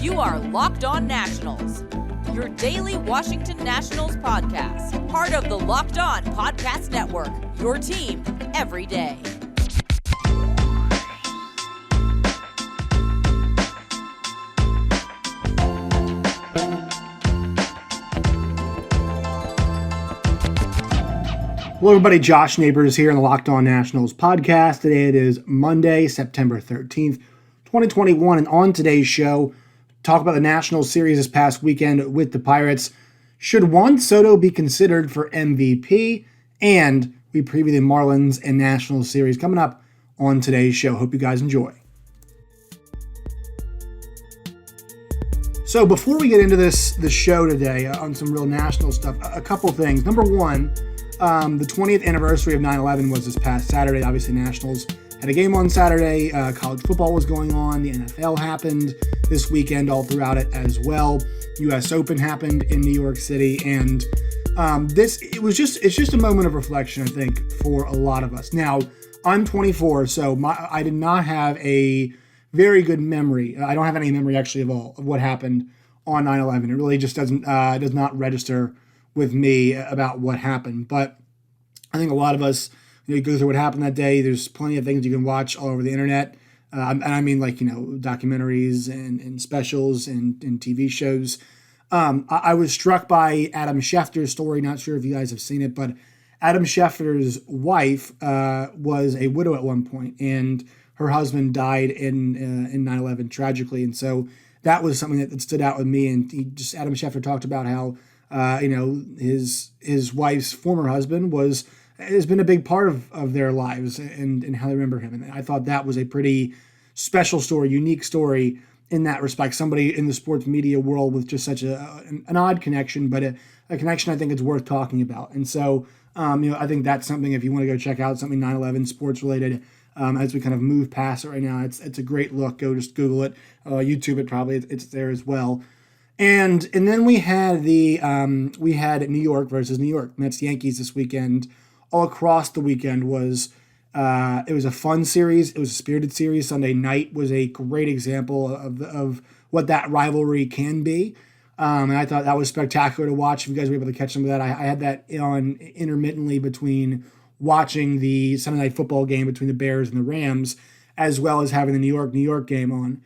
You are Locked On Nationals, your daily Washington Nationals podcast, part of the Locked On Podcast Network, your team every day. Hello everybody, Josh Neighbors here in the Locked On Nationals podcast. Today it is Monday, September 13th, 2021, and on today's show, talk about the Nationals series this past weekend with the Pirates. Should Juan Soto be considered for MVP? And we preview the Marlins and Nationals series coming up on today's show. Hope you guys enjoy. So before we get into the show today on some real national stuff, a couple things. Number one, the 20th anniversary of 9/11 was this past Saturday. Obviously, Nationals had a game on Saturday. College football was going on. The NFL happened this weekend all throughout it as well. U.S. Open happened in New York City. And it's just a moment of reflection, I think, for a lot of us. Now, I'm 24, so I did not have a very good memory. I don't have any memory, actually, of what happened on 9/11. It really just does not register with me about what happened. But I think a lot of us, go through what happened that day. There's plenty of things you can watch all over the internet. And I mean, documentaries and specials and TV shows. I was struck by Adam Schefter's story. Not sure if you guys have seen it, but Adam Schefter's wife was a widow at one point, and her husband died in 9/11 tragically. And so that was something that stood out with me. And Adam Schefter talked about how his wife's former husband has been a big part of their lives and how they remember him. And I thought that was a pretty special story, unique story in that respect. Somebody in the sports media world with just such an odd connection, but a connection I think is worth talking about. And so, I think that's something, if you want to go check out something 9/11 sports related, as we kind of move past it right now, it's a great look. Go just Google it, YouTube it, probably it's there as well. And then we had New York versus New York Mets Yankees this weekend. All across the weekend it was a fun series. It was a spirited series. Sunday night was a great example of what that rivalry can be. And I thought that was spectacular to watch. If you guys were able to catch some of that, I had that on intermittently between watching the Sunday night football game between the Bears and the Rams, as well as having the New York game on.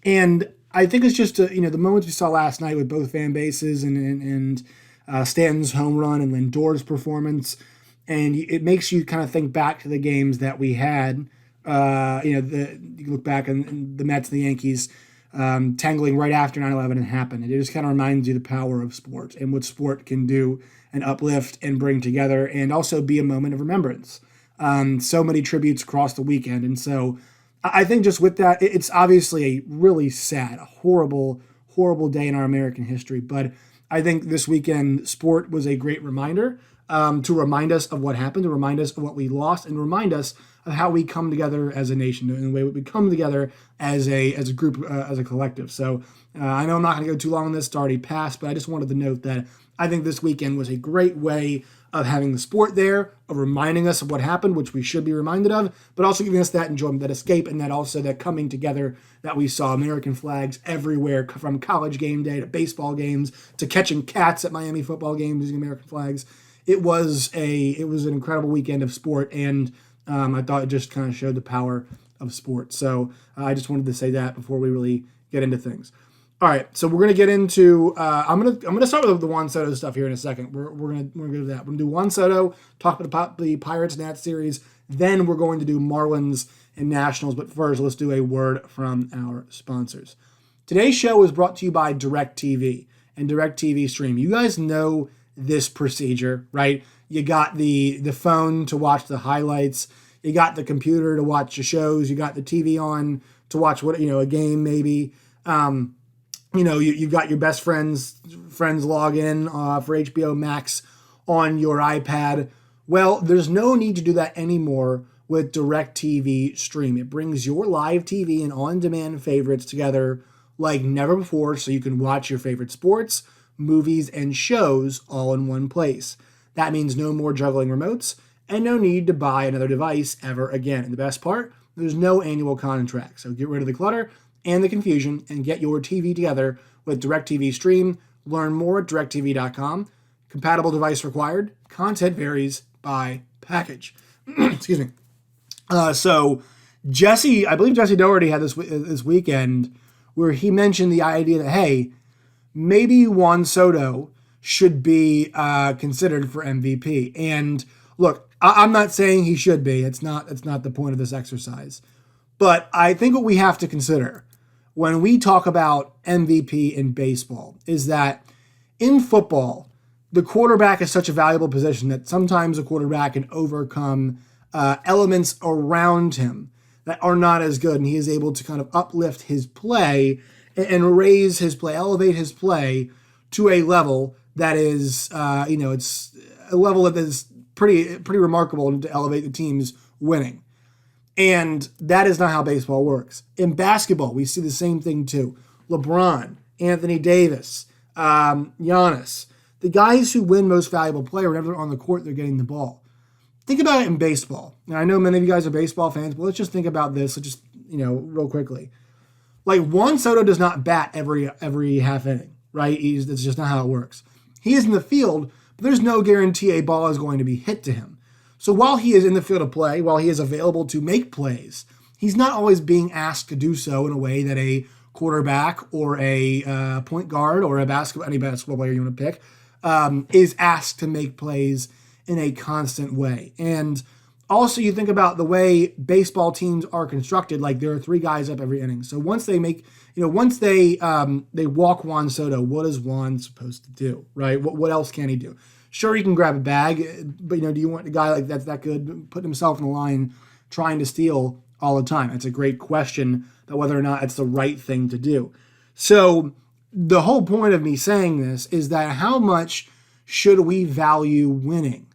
And I think it's just the moments we saw last night with both fan bases and Stanton's home run and Lindor's performance, and it makes you kind of think back to the games that we had. You look back and the Mets and the Yankees tangling right after 9/11 happened. It just kind of reminds you the power of sport and what sport can do and uplift and bring together, and also be a moment of remembrance. So many tributes across the weekend, and so I think just with that, it's obviously a really sad, a horrible, horrible day in our American history. But I think this weekend, sport was a great reminder to remind us of what happened, to remind us of what we lost, and remind us of how we come together as a nation, in the way we come together as a group, as a collective. So I know I'm not going to go too long on this, it's already passed, but I just wanted to note that I think this weekend was a great way of having the sport there, of reminding us of what happened, which we should be reminded of, but also giving us that enjoyment, that escape, and that coming together that we saw. American flags everywhere, from college game day to baseball games to catching cats at Miami football games using American flags. It was an incredible weekend of sport, and I thought it just kind of showed the power of sport. So I just wanted to say that before we really get into things. All right, so we're gonna get into. I'm gonna start with the Juan Soto stuff here in a second. We're gonna do that. We're gonna do Juan Soto, talk about the Pirates Nats series. Then we're going to do Marlins and Nationals. But first, let's do a word from our sponsors. Today's show is brought to you by DirecTV and DirecTV Stream. You guys know this procedure, right? You got the phone to watch the highlights. You got the computer to watch the shows. You got the TV on to watch a game maybe. You've got your best friends log in for HBO Max on your iPad. Well, there's no need to do that anymore with DirecTV Stream. It brings your live TV and on-demand favorites together like never before, so you can watch your favorite sports, movies, and shows all in one place. That means no more juggling remotes and no need to buy another device ever again. And the best part, there's no annual contract. So get rid of the clutter and the confusion and get your TV together with DirecTV Stream. Learn more at directtv.com. Compatible device required. Content varies by package. Excuse me. So Jesse, I believe Jesse Doherty had this weekend where he mentioned the idea that, hey, maybe Juan Soto should be considered for MVP. And look, I'm not saying he should be. It's not the point of this exercise. But I think what we have to consider when we talk about MVP in baseball is that in football, the quarterback is such a valuable position that sometimes a quarterback can overcome elements around him that are not as good, and he is able to kind of uplift his play and raise his play, elevate his play to a level that is, it's a level that is pretty remarkable to elevate the team's winning. And that is not how baseball works. In basketball, we see the same thing too. LeBron, Anthony Davis, Giannis, the guys who win most valuable player whenever they're on the court, they're getting the ball. Think about it in baseball. And I know many of you guys are baseball fans, but let's just think about this. Just, real quickly. Like Juan Soto does not bat every half inning, right? That's just not how it works. He is in the field, but there's no guarantee a ball is going to be hit to him. So while he is in the field of play, while he is available to make plays, he's not always being asked to do so in a way that a quarterback or a point guard or any basketball player you want to pick is asked to make plays in a constant way. And also you think about the way baseball teams are constructed, like there are three guys up every inning. So once they walk Juan Soto, what is Juan supposed to do, right? What else can he do? Sure, he can grab a bag, but do you want a guy like that's that good putting himself in the line trying to steal all the time? It's a great question about whether or not it's the right thing to do. So the whole point of me saying this is that how much should we value winning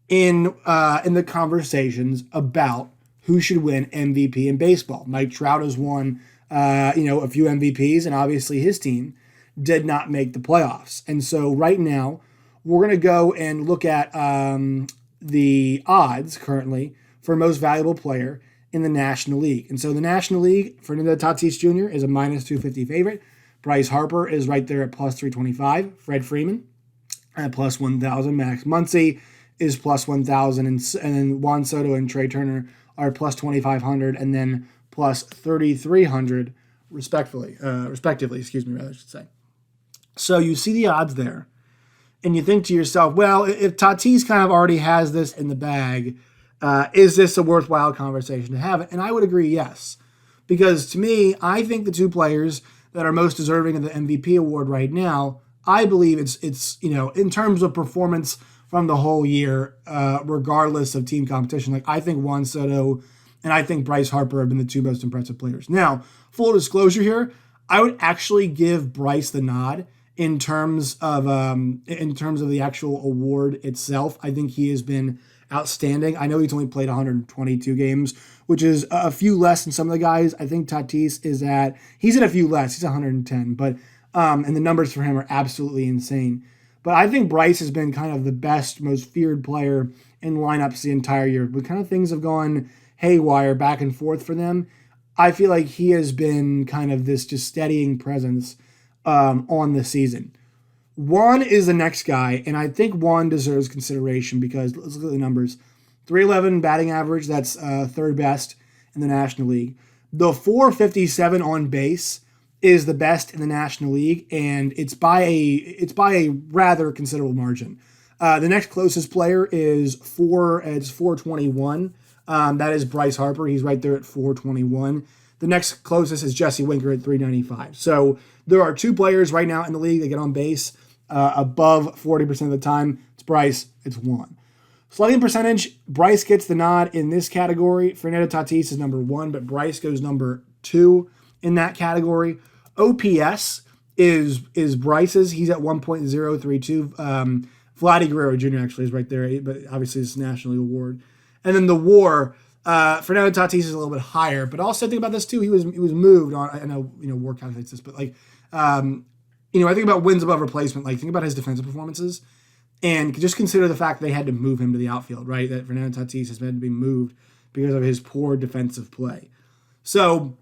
in the conversations about who should win MVP in baseball? Mike Trout has won a few MVPs, and obviously his team did not make the playoffs. And so right now, we're going to go and look at the odds currently for most valuable player in the National League. And so the National League, Fernando Tatis Jr. is a minus 250 favorite. Bryce Harper is right there at plus 325. Fred Freeman at plus 1,000. Max Muncy is plus 1,000. And then Juan Soto and Trey Turner are plus 2,500 and then plus 3,300 respectively, I should say. So you see the odds there. And you think to yourself, well, if Tatis kind of already has this in the bag, is this a worthwhile conversation to have? And I would agree, yes. Because to me, I think the two players that are most deserving of the MVP award right now, I believe it's in terms of performance from the whole year, regardless of team competition. Like I think Juan Soto and I think Bryce Harper have been the two most impressive players. Now, full disclosure here, I would actually give Bryce the nod in terms of the actual award itself. I think he has been outstanding. I know he's only played 122 games, which is a few less than some of the guys. I think Tatis he's at a few less. He's 110, but and the numbers for him are absolutely insane. But I think Bryce has been kind of the best, most feared player in lineups the entire year. But kind of things have gone haywire back and forth for them. I feel like he has been kind of this just steadying presence on the season. Juan is the next guy, and I think Juan deserves consideration because let's look at the numbers. 311 batting average, that's third best in the National League. The 457 on base is the best in the National League, and it's by a rather considerable margin. The next closest player is 421. That is Bryce Harper. He's right there at 421. The next closest is Jesse Winker at 395. So there are two players right now in the league that get on base above 40% of the time. It's Bryce, it's Juan. Slugging percentage, Bryce gets the nod in this category. Fernando Tatis is number 1, but Bryce goes number 2 in that category. OPS is Bryce's. He's at 1.032. Vladdy Guerrero Jr. actually is right there, but obviously it's a National League award. And then the WAR, Fernando Tatis is a little bit higher, but also think about this too. He was moved on. I know WAR calculates this, but I think about wins above replacement. Like think about his defensive performances, and just consider the fact they had to move him to the outfield. Right, that Fernando Tatis has had to be moved because of his poor defensive play. So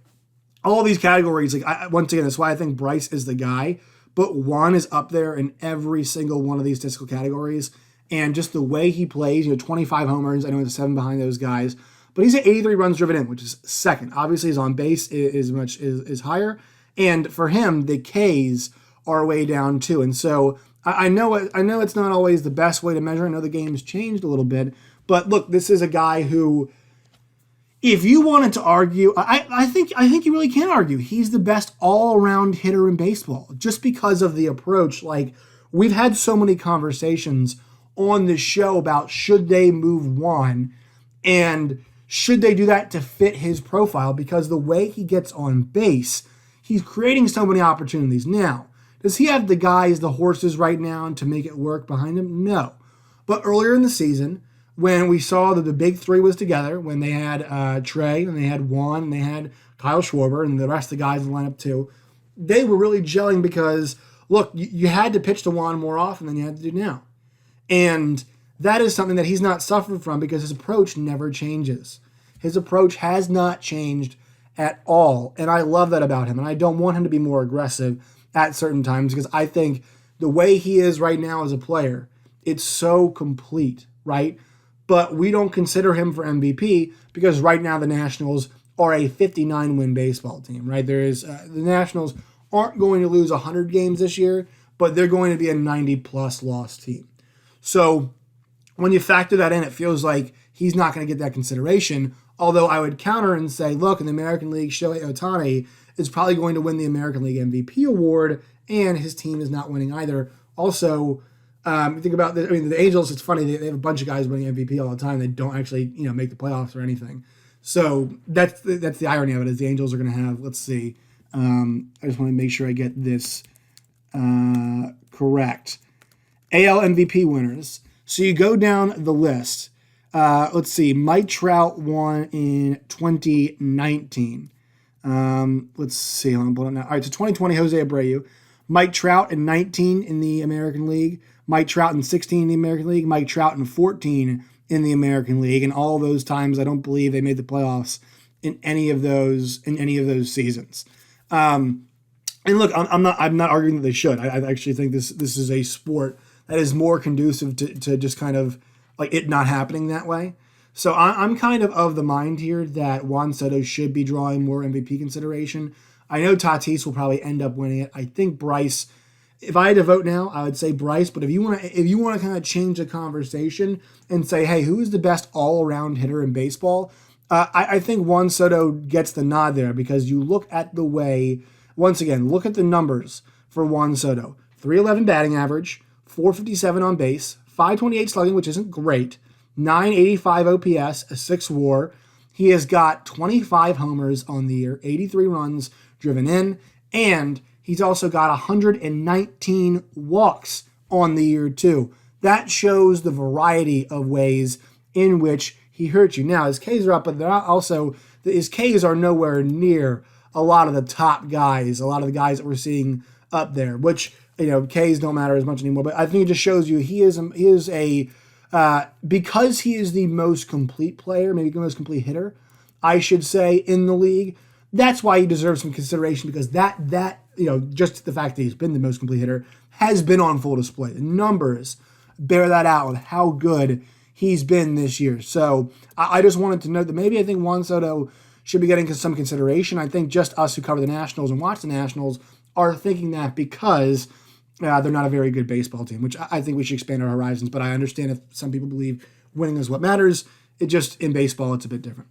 all these categories, like once again, that's why I think Bryce is the guy. But Juan is up there in every single one of these statistical categories. And just the way he plays, 25 homers. I know he's 7 behind those guys. But he's at 83 runs driven in, which is second. Obviously, his on base is higher. And for him, the Ks are way down too. And so I know it's not always the best way to measure. I know the game's changed a little bit. But look, this is a guy who, if you wanted to argue, I think you really can argue he's the best all-around hitter in baseball just because of the approach. Like, we've had so many conversations on the show about should they move Juan and should they do that to fit his profile, because the way he gets on base, he's creating so many opportunities. Now, does he have the guys, the horses right now to make it work behind him? No. But earlier in the season, when we saw that the big three was together, when they had Trey, and they had Juan, and they had Kyle Schwarber, and the rest of the guys in the lineup too, they were really gelling because, look, you had to pitch to Juan more often than you had to do now. And that is something that he's not suffered from because his approach never changes. His approach has not changed at all, and I love that about him, and I don't want him to be more aggressive at certain times because I think the way he is right now as a player, it's so complete, right? But we don't consider him for MVP because right now the Nationals are a 59-win baseball team, right? The Nationals aren't going to lose 100 games this year, but they're going to be a 90-plus loss team. So when you factor that in, it feels like he's not going to get that consideration, although I would counter and say, look, in the American League, Shohei Ohtani is probably going to win the American League MVP award, and his team is not winning either. Also, you think about the Angels, it's funny, they have a bunch of guys winning MVP all the time. They don't actually, make the playoffs or anything. So that's the irony of it, is the Angels are going to have, let's see, I just want to make sure I get this correct. AL MVP winners. So you go down the list. Let's see, Mike Trout won in 2019. Let's see, I'm pulling it up now. All right, so 2020, Jose Abreu. Mike Trout in 19 in the American League. Mike Trout in 16 in the American League. Mike Trout in 14 in the American League. And all those times, I don't believe they made the playoffs in any of those seasons. And look, I'm not arguing that they should. I actually think this is a sport that is more conducive to just kind of like it not happening that way. So I'm kind of the mind here that Juan Soto should be drawing more MVP consideration. I know Tatis will probably end up winning it. I think Bryce, if I had to vote now, I would say Bryce. But if you want to kind of change the conversation and say, hey, who is the best all-around hitter in baseball? I think Juan Soto gets the nod there because you look at the way, once again, look at the numbers for Juan Soto. 311 batting average, 457 on base, 528 slugging, which isn't great, 985 OPS, a 6 WAR. He has got 25 homers on the year, 83 runs driven in, and he's also got 119 walks on the year too. That shows the variety of ways in which he hurts you. Now, his Ks are up, but they're not also, his Ks are nowhere near a lot of the top guys, a lot of the guys that we're seeing up there, which, Ks don't matter as much anymore. But I think it just shows you he is because he is the most complete player, maybe the most complete hitter, I should say, in the league. That's why he deserves some consideration, because that just the fact that he's been the most complete hitter has been on full display. The numbers bear that out with how good he's been this year. So I just wanted to note that maybe I think Juan Soto should be getting some consideration. I think just us who cover the Nationals and watch the Nationals are thinking that because they're not a very good baseball team, which I think we should expand our horizons. But I understand if some people believe winning is what matters. It just, in baseball, it's a bit different.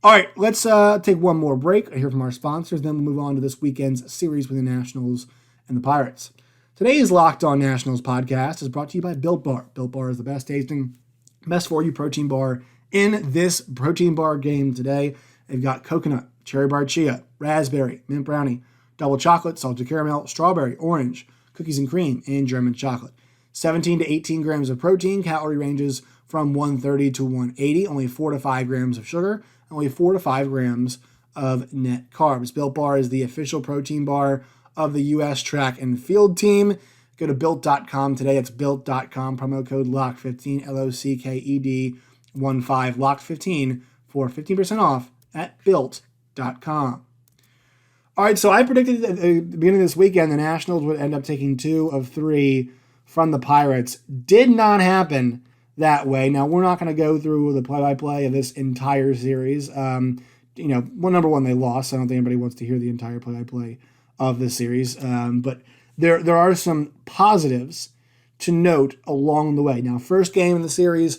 All right, let's take one more break. I hear from our sponsors. Then we'll move on to this weekend's series with the Nationals and the Pirates. Today's Locked On Nationals podcast is brought to you by Built Bar. Built Bar is the best tasting, best for you protein bar in this protein bar game today. They've got coconut, cherry bar chia, raspberry, mint brownie, double chocolate, salted caramel, strawberry, orange, cookies and cream, and German chocolate. 17 to 18 grams of protein, calorie ranges from 130 to 180, only 4 to 5 grams of sugar, only 4 to 5 grams of net carbs. Built Bar is the official protein bar of the U.S. track and field team. Go to Built.com today. It's Built.com. Promo code LOCK15, LOCKED15, LOCK15 for 15% off at Built.com. All right, so I predicted at the beginning of this weekend the Nationals would end up taking 2 of 3 from the Pirates. Did not happen that way. Now, we're not going to go through the play-by-play of this entire series. Number one, they lost. I don't think anybody wants to hear the entire play-by-play of this series. But there are some positives to note along the way. Now, first game in the series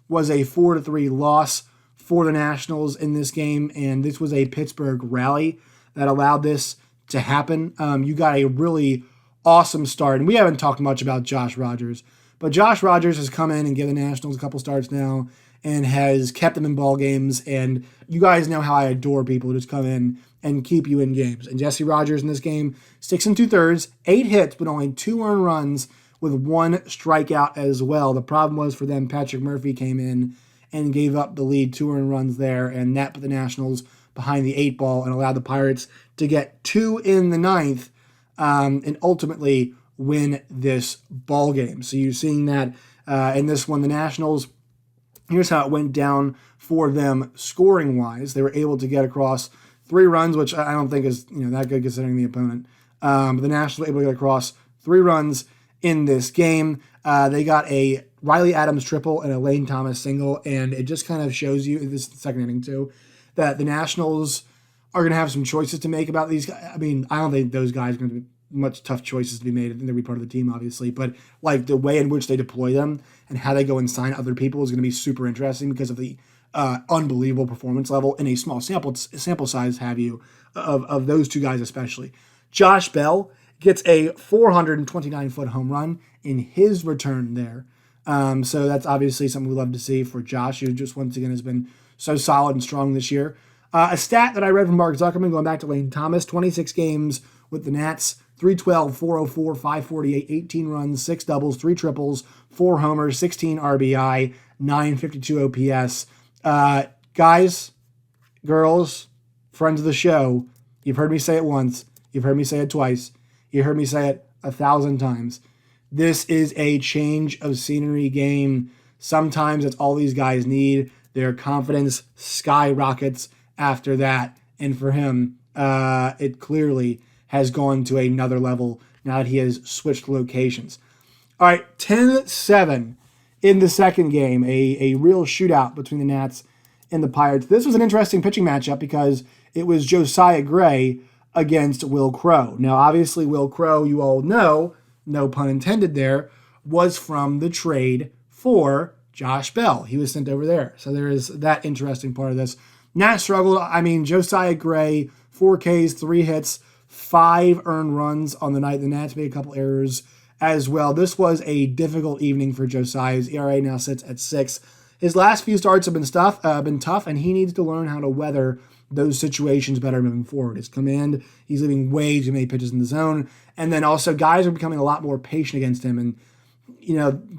was a 4-3 loss for the Nationals in this game, and this was a Pittsburgh rally that allowed this to happen. You got a really awesome start, and we haven't talked much about Josh Rogers, but Josh Rogers has come in and given the Nationals a couple starts now and has kept them in ball games, and you guys know how I adore people who just come in and keep you in games. And Jesse Rogers in this game, 6 2/3, 8 hits, but only 2 earned runs with 1 strikeout as well. The problem was for them, Patrick Murphy came in and gave up the lead, 2 earned runs there, and that put the Nationals behind the 8 ball and allowed the Pirates to get 2 in the 9th and ultimately win this ball game. So you're seeing that in this one, the Nationals, here's how it went down for them scoring-wise. They were able to get across 3 runs, which I don't think is that good considering the opponent. But the Nationals were able to get across 3 runs in this game. They got a Riley Adams triple and a Lane Thomas single, and it just kind of shows you, this is the second inning too, that the Nationals are going to have some choices to make about these guys. I mean, I don't think those guys are going to be much tough choices to be made. I think they'll be part of the team, obviously. But like the way in which they deploy them and how they go and sign other people is going to be super interesting because of the unbelievable performance level in a small sample size, of those 2 guys especially. Josh Bell gets a 429-foot home run in his return there. So that's obviously something we love to see for Josh, who just once again has been so solid and strong this year. A stat that I read from Mark Zuckerman going back to Lane Thomas, 26 games with the Nats, 312, 404, 548, 18 runs, 6 doubles, 3 triples, 4 homers, 16 RBI, 952 OPS. Guys, girls, friends of the show, you've heard me say it once, you've heard me say it twice, you heard me say it 1,000 times. This is a change of scenery game. Sometimes that's all these guys need. Their confidence skyrockets after that. And for him, it clearly has gone to another level now that he has switched locations. All right, 10-7 in the second game, a real shootout between the Nats and the Pirates. This was an interesting pitching matchup because it was Josiah Gray against Will Crowe. Now, obviously, Will Crowe, you all know, no pun intended there, was from the trade for Josh Bell. He was sent over there. So there is that interesting part of this. Nats struggled. I mean, Josiah Gray, 4 Ks, 3 hits, 5 earned runs on the night. The Nats made a couple errors as well. This was a difficult evening for Josiah. His ERA now sits at 6. His last few starts have been tough, and he needs to learn how to weather those situations better moving forward. His command, he's leaving way too many pitches in the zone. And then also guys are becoming a lot more patient against him. And,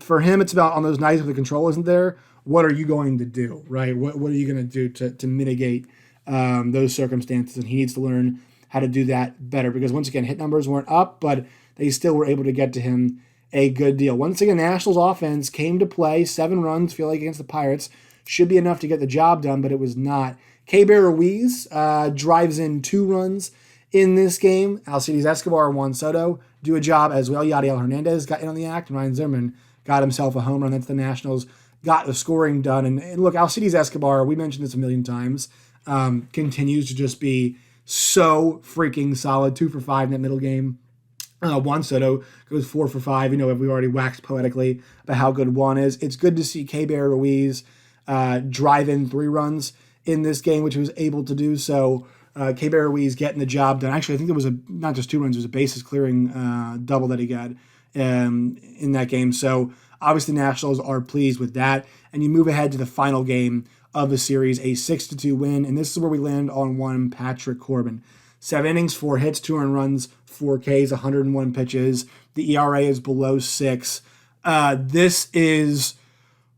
for him, it's about on those nights where the control isn't there, what are you going to do, right? What are you going to do to mitigate those circumstances? And he needs to learn how to do that better because, once again, hit numbers weren't up, but they still were able to get to him a good deal. Once again, Nationals offense came to play. 7 runs, feel like against the Pirates. Should be enough to get the job done, but it was not. K-Bear Ruiz drives in 2 runs in this game. Alcides Escobar and Juan Soto do a job as well. Yadiel Hernandez got in on the act, and Ryan Zimmerman got himself a home run. That's the Nationals got the scoring done. And look, Alcides Escobar, we mentioned this a million times, continues to just be so freaking solid. 2 for 5 in that middle game. Juan Soto goes 4 for 5. We already waxed poetically about how good Juan is. It's good to see K-Bear Ruiz drive in 3 runs in this game, which he was able to do so. K-Bear Ruiz getting the job done. Actually, I think there was not just 2 runs, it was a bases clearing double that he got in that game. So obviously the Nationals are pleased with that. And you move ahead to the final game of the series, a 6-2 win. And this is where we land on one Patrick Corbin. 7 innings, 4 hits, 2 earned runs, 4 Ks, 101 pitches. The ERA is below 6. This is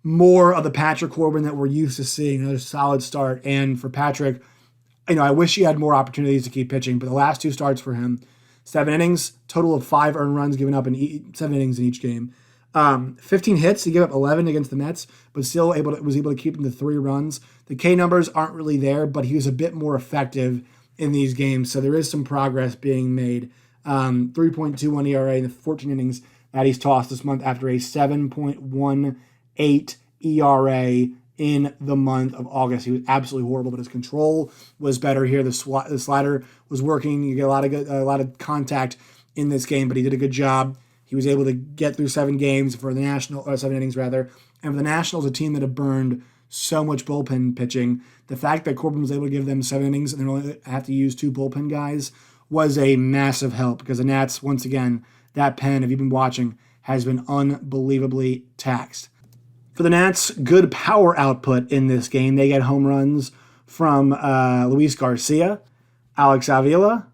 more of the Patrick Corbin that we're used to seeing. Another solid start. And for Patrick, I wish he had more opportunities to keep pitching, but the last 2 starts for him, 7 innings, total of 5 earned runs given up in 7 innings in each game. 15 hits, he gave up 11 against the Mets, but still was able to keep them to 3 runs. The K numbers aren't really there, but he was a bit more effective in these games. So there is some progress being made. 3.21 ERA in the 14 innings that he's tossed this month after a 7.18 ERA in the month of August. He was absolutely horrible, but his control was better here. The slider was working. You get a lot of contact in this game, but he did a good job. He was able to get through 7 innings rather. And for the Nationals, a team that have burned so much bullpen pitching, the fact that Corbin was able to give them 7 innings and they only have to use 2 bullpen guys was a massive help, because the Nats, once again, that pen, if you've been watching, has been unbelievably taxed. For the Nats, good power output in this game. They get home runs from Luis Garcia, Alex Avila,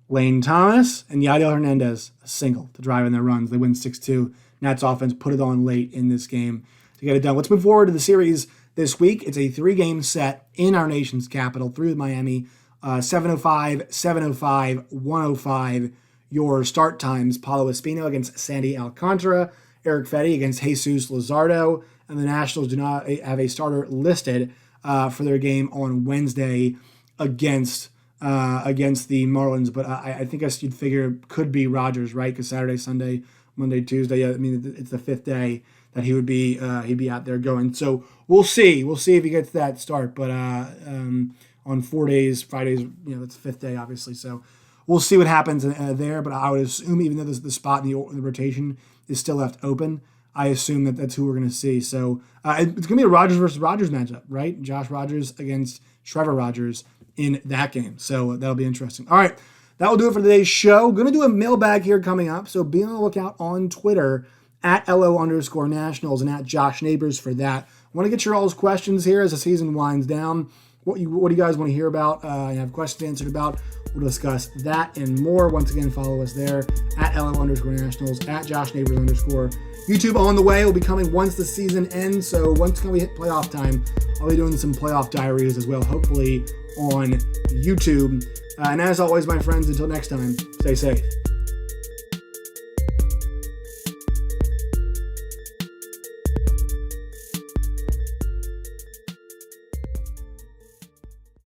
Lane Thomas, and Yadiel Hernandez, a single to drive in their runs. They win 6-2. Nats offense put it on late in this game to get it done. Let's move forward to the series this week. It's a 3-game set in our nation's capital, 3 with Miami. 7:05, 7:05, 1:05. Your start times: Paulo Espino against Sandy Alcantara, Eric Fetty against Jesus Luzardo, and the Nationals do not have a starter listed for their game on Wednesday against the Marlins. But I think you'd figure could be Rogers, right? Because Saturday, Sunday, Monday, Tuesday. Yeah, I mean it's the 5th day that he'd be out there going. So we'll see. We'll see if he gets that start. But on 4 days, Fridays, that's the 5th day, obviously. So we'll see what happens there. But I would assume, even though the spot in the rotation is still left open, I assume that's who we're going to see. So it's going to be a Rogers versus Rogers matchup, right? Josh Rogers against Trevor Rogers in that game. So that'll be interesting. All right, that will do it for today's show. Going to do a mailbag here coming up. So be on the lookout on Twitter at @LO_Nationals and at Josh Neighbors for that. I want to get your all's questions here as the season winds down. What do you guys want to hear about? You have questions answered about. We'll discuss that and more. Once again, follow us there at @LO_Nationals, at Josh Neighbors _. YouTube on the way will be coming once the season ends. So once we hit playoff time, I'll be doing some playoff diaries as well, hopefully on YouTube. And as always, my friends, until next time, stay safe.